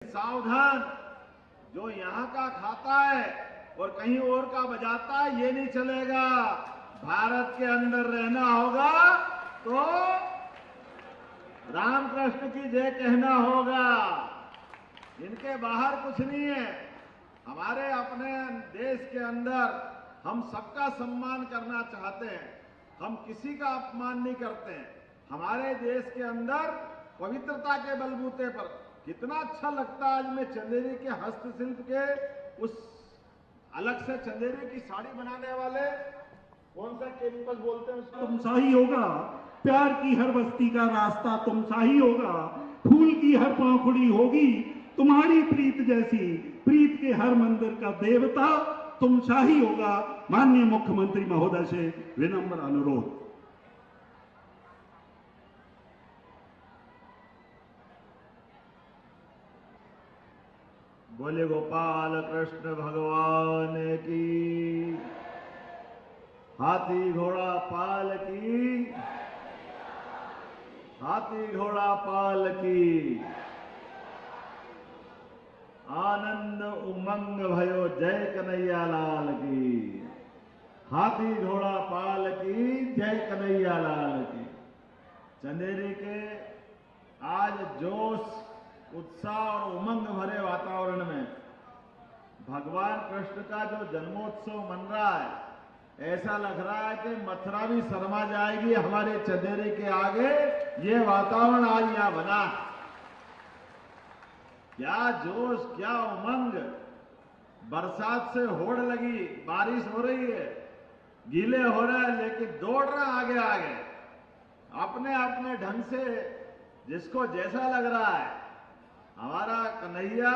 सावधान, जो यहाँ का खाता है और कहीं और का बजाता है, ये नहीं चलेगा। भारत के अंदर रहना होगा तो रामकृष्ण की जय कहना होगा। इनके बाहर कुछ नहीं है। हमारे अपने देश के अंदर हम सबका सम्मान करना चाहते हैं, हम किसी का अपमान नहीं करते हैं। हमारे देश के अंदर पवित्रता के बलबूते पर कितना अच्छा लगता है। आज मैं चंदेरी के हस्तशिल्प के उस अलग से चंदेरी की साड़ी बनाने वाले कौन सा कैंपस बोलते हैं उसको, तुमसा ही होगा। प्यार की हर बस्ती का रास्ता तुमसा ही होगा। फूल की हर पाखुड़ी होगी तुम्हारी प्रीत जैसी। प्रीत के हर मंदिर का देवता तुमसा ही होगा। माननीय मुख्यमंत्री महोदय से विनम्र अनुरोध। बोले गोपाल कृष्ण भगवान की। हाथी घोड़ा पाल की, हाथी घोड़ा पाल की। आनंद उमंग भयो जय कन्हैया लाल की। हाथी घोड़ा पाल की, जय कन्हैया लाल की। चंदेरी के आज जोश, उत्साह और उमंग भरे वातावरण में भगवान कृष्ण का जो जन्मोत्सव मन रहा है, ऐसा लग रहा है कि मथुरा भी शर्मा जाएगी हमारे चंदेरी के आगे। ये वातावरण आज यहां बना। क्या जोश, क्या उमंग। बरसात से होड़ लगी, बारिश हो रही है, गीले हो रहे हैं, लेकिन दौड़ रहे हैं आगे आगे अपने अपने ढंग से, जिसको जैसा लग रहा है। हमारा कन्हैया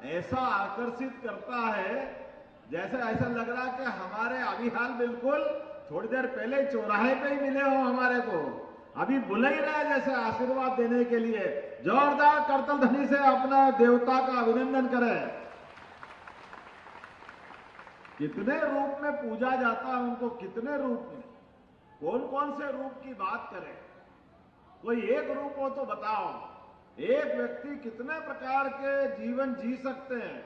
ऐसा आकर्षित करता है, जैसे ऐसा लग रहा है कि हमारे अभी हाल बिल्कुल थोड़ी देर पहले चौराहे पे ही मिले हो हमारे को। अभी बुला ही रहा है जैसे आशीर्वाद देने के लिए। जोरदार करतल ध्वनि से अपना देवता का अभिनंदन करें। कितने रूप में पूजा जाता है उनको, कितने रूप में, कौन कौन से रूप की बात करें। कोई एक रूप हो तो बताओ। एक व्यक्ति कितने प्रकार के जीवन जी सकते हैं,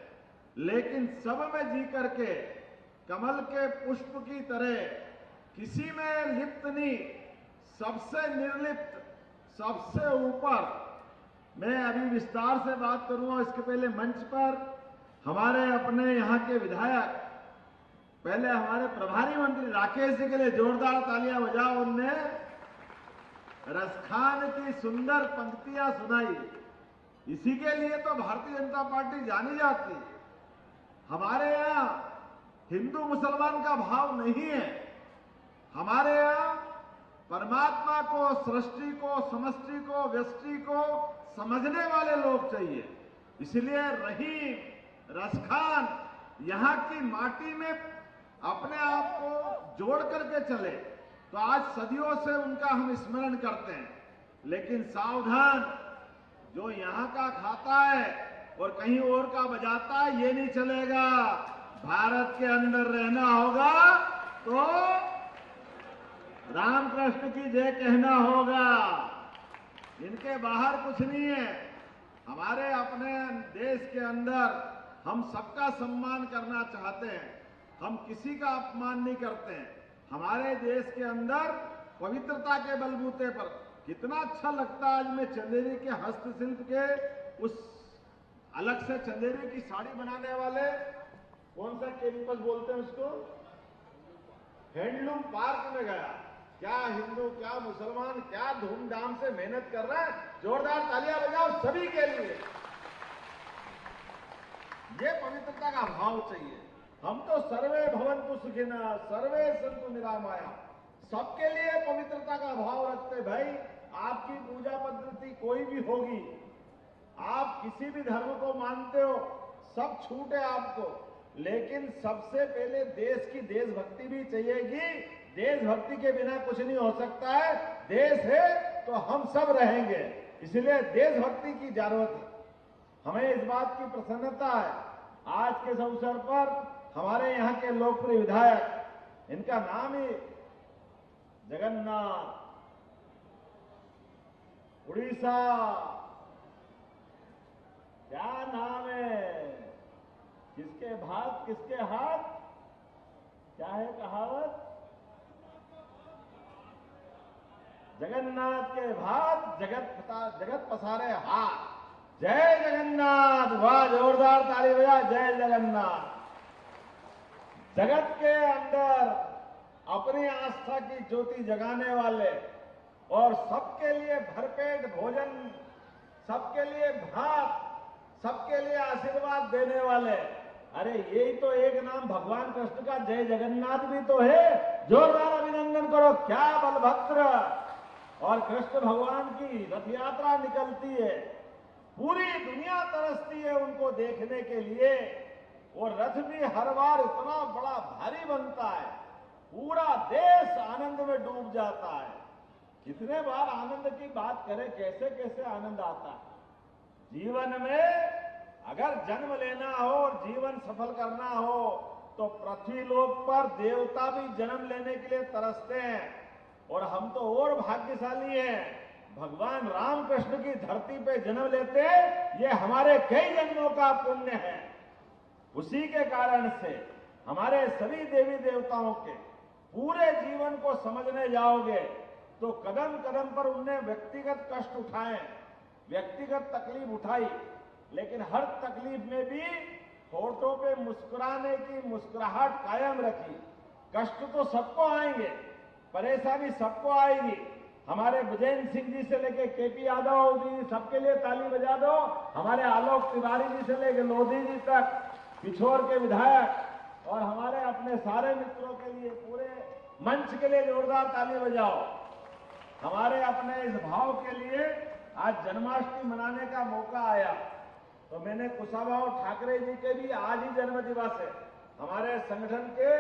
लेकिन सब में जी करके कमल के पुष्प की तरह किसी में लिप्त नहीं, सबसे निर्लिप्त, सबसे ऊपर। मैं अभी विस्तार से बात करूंगा। इसके पहले मंच पर हमारे अपने यहाँ के विधायक, पहले हमारे प्रभारी मंत्री राकेश जी के लिए जोरदार तालियां बजाओ। उनने रसखान की सुंदर पंक्तियां सुनाई। इसी के लिए तो भारतीय जनता पार्टी जानी जाती है। हमारे यहां हिंदू मुसलमान का भाव नहीं है। हमारे यहां परमात्मा को, सृष्टि को, समष्टि को, व्यष्टि को समझने वाले लोग चाहिए। इसलिए रहीम, रसखान यहां की माटी में अपने आप को जोड़ करके चले, तो आज सदियों से उनका हम स्मरण करते हैं। लेकिन सावधान, जो यहाँ का खाता है और कहीं और का बजाता है, ये नहीं चलेगा। भारत के अंदर रहना होगा तो रामकृष्ण की जय कहना होगा। इनके बाहर कुछ नहीं है। हमारे अपने देश के अंदर हम सबका सम्मान करना चाहते हैं, हम किसी का अपमान नहीं करते हैं। हमारे देश के अंदर पवित्रता के बलबूते पर कितना अच्छा लगता है। आज मैं चंदेरी के हस्तशिल्प के उस अलग से चंदेरी की साड़ी बनाने वाले कौन सा कैंपस बोलते हैं उसको, हैंडलूम पार्क में गया। क्या हिंदू, क्या मुसलमान, क्या धूमधाम से मेहनत कर रहे हैं। जोरदार तालियां बजाओ सभी के लिए। ये पवित्रता का भाव चाहिए। हम तो सर्वे भवन्तु सुखिनः, सर्वे सन्तु निरामया, सबके लिए पवित्रता का भाव रखते। भाई, आपकी पूजा पद्धति कोई भी होगी, आप किसी भी धर्म को मानते हो, सब छूट है आपको, लेकिन सबसे पहले देश की देशभक्ति भी चाहिएगी। देशभक्ति के बिना कुछ नहीं हो सकता है। देश है तो हम सब रहेंगे, इसलिए देशभक्ति की जरूरत है। हमें इस बात की प्रसन्नता है आज के इस अवसर पर हमारे यहाँ के लोकप्रिय विधायक, इनका नाम ही जगन्नाथ, उड़ीसा, क्या नाम है? किसके भात किसके हाथ? क्या है कहावत? जगन्नाथ के भात जगत पसारे हाथ। जय जगन्नाथ! वाह, जोरदार ताली बजा। जय जगन्नाथ! जगत के अंदर अपनी आस्था की ज्योति जगाने वाले और सबके लिए भरपेट भोजन, सबके लिए भात, सबके लिए आशीर्वाद देने वाले, अरे यही तो एक नाम भगवान कृष्ण का जय जगन्नाथ भी तो है। जोरदार अभिनंदन करो। क्या बलभद्र और कृष्ण भगवान की रथ यात्रा निकलती है, पूरी दुनिया तरसती है उनको देखने के लिए। वो रथ भी हर बार इतना बड़ा भारी बनता है, पूरा देश आनंद में डूब जाता है। कितने बार आनंद की बात करें, कैसे कैसे आनंद आता है। जीवन में अगर जन्म लेना हो और जीवन सफल करना हो तो पृथ्वी लोक पर देवता भी जन्म लेने के लिए तरसते हैं, और हम तो और भाग्यशाली हैं। भगवान रामकृष्ण की धरती पे जन्म लेते, ये हमारे कई जन्मों का पुण्य है। उसी के कारण से हमारे सभी देवी देवताओं के पूरे जीवन को समझने जाओगे तो कदम कदम पर उनने व्यक्तिगत कष्ट उठाए, व्यक्तिगत तकलीफ उठाई, लेकिन हर तकलीफ में भी होठों पे मुस्कुराने की मुस्कुराहट कायम रखी। कष्ट तो सबको आएंगे, परेशानी सबको आएगी। हमारे विजेंद्र सिंह जी से लेके केपी यादव जी, सबके लिए ताली बजा दो। हमारे आलोक तिवारी जी से लेके लोधी जी तक, पिछोर के विधायक और हमारे अपने सारे मित्रों के लिए, पूरे मंच के लिए जोरदार ताली बजाओ। हमारे अपने इस भाव के लिए आज जन्माष्टमी मनाने का मौका आया, तो मैंने कुशाभाऊ ठाकरे जी के भी आज ही जन्म दिवस है। हमारे संगठन के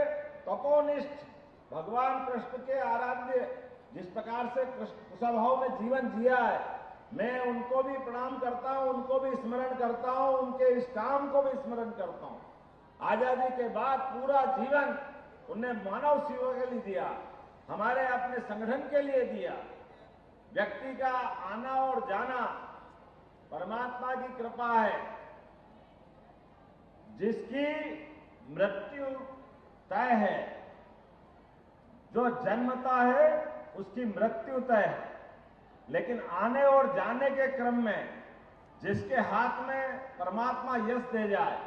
तपोनिष्ठ भगवान कृष्ण के आराध्य, जिस प्रकार से कुशाभाऊ ने जीवन जिया है, मैं उनको भी प्रणाम करता हूं, उनको भी स्मरण करता हूं, उनके इस काम को भी स्मरण करता हूं। आजादी के बाद पूरा जीवन उन्हें मानव सेवा के लिए दिया, हमारे अपने संगठन के लिए दिया। व्यक्ति का आना और जाना परमात्मा की कृपा है। जिसकी मृत्यु तय है, जो जन्मता है उसकी मृत्यु तय है, लेकिन आने और जाने के क्रम में जिसके हाथ में परमात्मा यश दे जाए,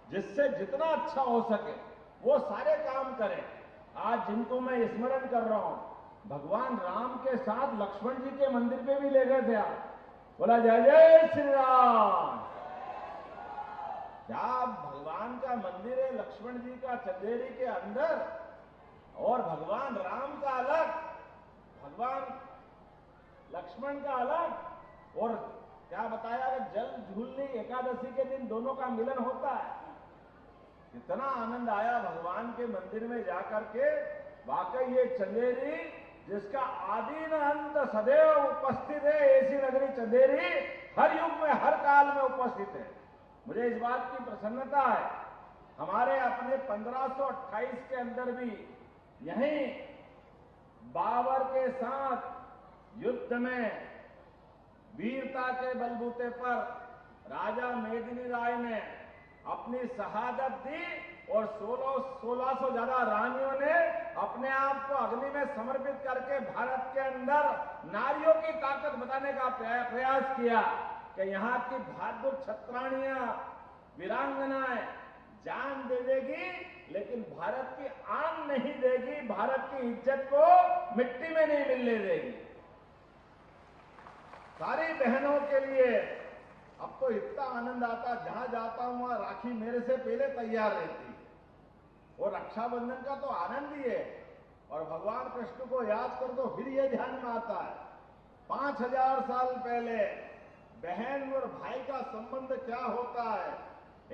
जिससे जितना अच्छा हो सके वो सारे काम करें। आज जिनको मैं स्मरण कर रहा हूं, भगवान राम के साथ लक्ष्मण जी के मंदिर पे भी ले गए थे आप। बोला जय जय श्री राम। क्या भगवान का मंदिर है लक्ष्मण जी का चंदेरी के अंदर, और भगवान राम का अलग, भगवान लक्ष्मण का अलग। और क्या बताया कि जल झूलनी एकादशी के दिन दोनों का मिलन होता है। इतना आनंद आया भगवान के मंदिर में जाकर के। वाकई ये चंदेरी जिसका आदि न अंत सदैव उपस्थित है, ऐसी नगरी चंदेरी हर युग में हर काल में उपस्थित है। मुझे इस बात की प्रसन्नता है, हमारे अपने 1528 के अंदर भी यहीं बाबर के साथ युद्ध में वीरता के बलबूते पर राजा मेदिनी राय ने अपनी शहादत दी, और 1600 ज्यादा रानियों ने अपने आप को अग्नि में समर्पित करके भारत के अंदर नारियों की ताकत बताने का प्रयास किया कि यहाँ की बहादुर छत्राणियां, वीरांगनाएं जान दे देगी, लेकिन भारत की आन नहीं देगी, भारत की इज्जत को मिट्टी में नहीं मिलने देगी। सारी बहनों के लिए अब तो इतना आनंद आता, जहां जाता हूं वहां राखी मेरे से पहले तैयार रहती, और रक्षाबंधन का तो आनंद ही है। और भगवान कृष्ण को याद कर तो फिर ये ध्यान में आता है 5000 साल पहले बहन और भाई का संबंध क्या होता है,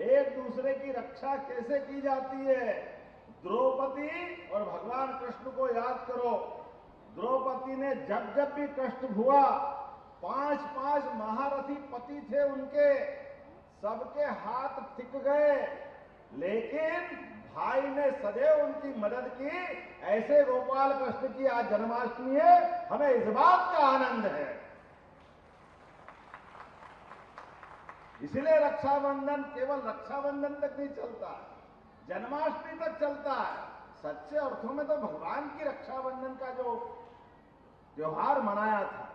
एक दूसरे की रक्षा कैसे की जाती है। द्रौपदी और भगवान कृष्ण को याद करो, द्रौपदी ने जब जब भी कष्ट हुआ, 5 महारथी पति थे उनके, सबके हाथ टिक गए, लेकिन भाई ने सदैव उनकी मदद की। ऐसे गोपाल कृष्ण की आज जन्माष्टमी है, हमें इस बात का आनंद है। इसलिए रक्षाबंधन केवल रक्षाबंधन तक नहीं चलता, जन्माष्टमी तक चलता है। सच्चे अर्थों में तो भगवान की रक्षाबंधन का जो त्योहार मनाया था,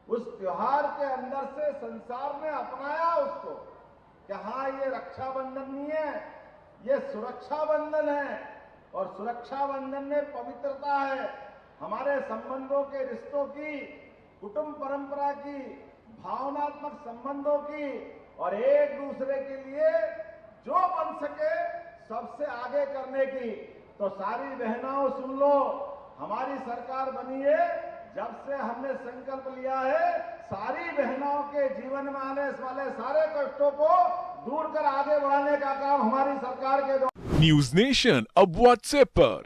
उस त्योहार के अंदर से संसार ने अपनाया उसको कि हाँ, ये रक्षाबंधन नहीं है, ये सुरक्षा बंधन है। और सुरक्षा बंधन में पवित्रता है, हमारे संबंधों के, रिश्तों की, कुटुंब परंपरा की, भावनात्मक संबंधों की, और एक दूसरे के लिए जो बन सके सबसे आगे करने की। तो सारी बहनों सुन लो, हमारी सरकार बनी है, जब से हमने संकल्प लिया है सारी बहनों के जीवन में आने वाले सारे कष्टों को दूर कर आगे बढ़ाने का काम हमारी सरकार के द्वारा। न्यूज नेशन अब व्हाट्सएप पर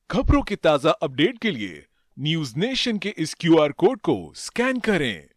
खबरों के ताजा अपडेट के लिए न्यूज नेशन के इस क्यूआर कोड को स्कैन करें।